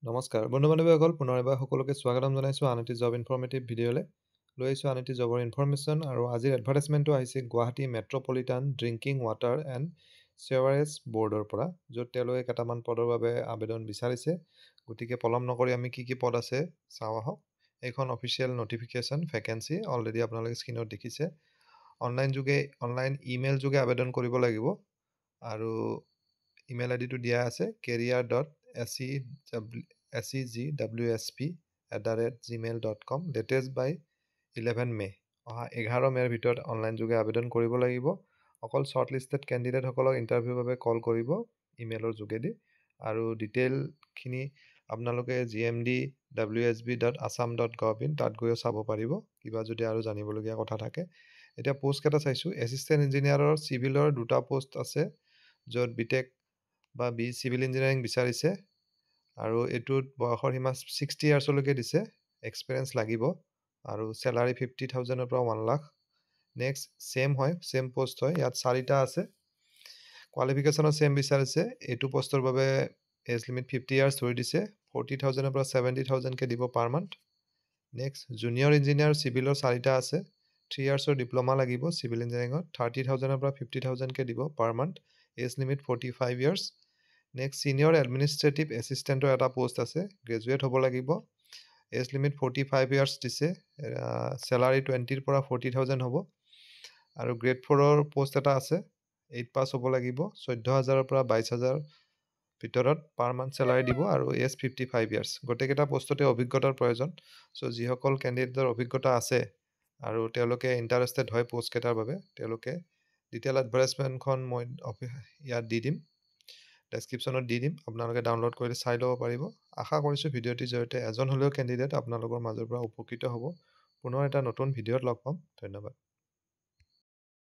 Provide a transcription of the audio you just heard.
নমস্কাৰ বন্ধু-বান্ধৱীসকল পুনৰ এবাৰ সকলোকে স্বাগতম জনাইছোঁ আন এটি জব ইনফৰ্মেটিভ ভিডিঅ'লৈ লৈ আহিছোঁ আন এটি জবৰ ইনফৰমেশ্যন আৰু আজিৰ এডভাৰটাইজমেণ্টটো আহিছে Guwahati metropolitan drinking water and sewerage বৰ্ডৰ পৰা য'ত তেওঁলোকে কেইটামান পদৰ বাবে আবেদন বিচাৰিছে গতিকে পলম নকৰি আমি কি পদ আছে চাওঁ আহক এইখন অফিচিয়েল নটিফিকেশ্যন ভেকেঞ্চি অলৰেডি আপোনালোকে স্ক্ৰীনত দেখিছে অনলাইন ইমেইল যোগে আবেদন কৰিব লাগিব আৰু ইমেইল আইডিটো দিয়া আছে career.segwsp@gmail.com লেটেষ্ট বাই 11 মে অহা 11 মে'ৰ ভিতৰত অনলাইন যোগে আবেদন কৰিব লাগিব অকল শ্বৰ্ট লিষ্টেড কেণ্ডিডেটসকলক ইণ্টাৰভিউৰ বাবে কল কৰিব ইমেইলৰ যোগেদি আৰু ডিটেইলখিনি আপোনালোকে gmd.wsb.assam.gov.in তাত গৈও চাব পাৰিব কিবা যদি আৰু জানিবলগীয়া কথা থাকে এতিয়া পোষ্ট কেইটা চাইছোঁ এছিষ্টেণ্ট ইঞ্জিনিয়াৰৰ চিভিলৰ দুটা পোষ্ট আছে য'ত বিটেক বা চিভিল ইঞ্জিনিয়াৰিং বিচাৰিছে আৰু এইটোত বয়সৰ সীমা 60 ইয়াৰ্ছলৈকে দিছে এক্সপিৰিয়েঞ্চ লাগিব আৰু চেলাৰী 50,000ৰ পৰা 1 লাখ নেক্সট চেম পোষ্ট হয় ইয়াত 4টা আছে কোৱালিফিকেশ্যনৰ চেম বিচাৰিছে এইটো পোষ্টৰ বাবে এজ লিমিট 50 ইয়াৰ্ছ ধৰি দিছে 40,000ৰ পৰা 70,000কে দিব পাৰ মান্থ নেক্সট জুনিয়ৰ ইঞ্জিনিয়াৰ চিভিলৰ 4টা আছে 3 ইয়াৰ্ছৰ ডিপ্ল'মা লাগিব চিভিল ইঞ্জিনিয়াৰিঙত 30,000ৰ পৰা 50,000কে দিব পাৰ month age limit 45 years next senior administrative এছিষ্টেণ্টৰ এটা পোষ্ট আছে গ্ৰেজুৱেট হ'ব লাগিব এজ লিমিট 45 ইয়াৰ্ছ দিছে চেলাৰী 20ৰ পৰা 40,000 হ'ব আৰু গ্ৰেড 4ৰ পোষ্ট এটা আছে 8 পাছ হ'ব লাগিব 14,000ৰ পৰা 22,000 ভিতৰত পাৰ মান্থ চেলাৰী দিব আৰু এজ 55 ইয়াৰ্ছ গোটেইকেইটা পোষ্টতে অভিজ্ঞতাৰ প্ৰয়োজন চ' যিসকল কেণ্ডিডেটৰ অভিজ্ঞতা আছে আৰু তেওঁলোকে ইণ্টাৰেষ্টেড হয় পোষ্টকেইটাৰ বাবে তেওঁলোকে ডিটেইল এডভাৰটাইজমেণ্টখন মই ইয়াত দি দিম ডেছক্ৰিপশ্যনত দি দিম আপোনালোকে ডাউনলোড কৰি চাই ল'ব পাৰিব আশা কৰিছোঁ ভিডিঅ'টিৰ জৰিয়তে এজন হ'লেও কেণ্ডিডেট আপোনালোকৰ মাজৰ পৰা উপকৃত হ'ব পুনৰ এটা নতুন ভিডিঅ'ত লগ পাম ধন্যবাদ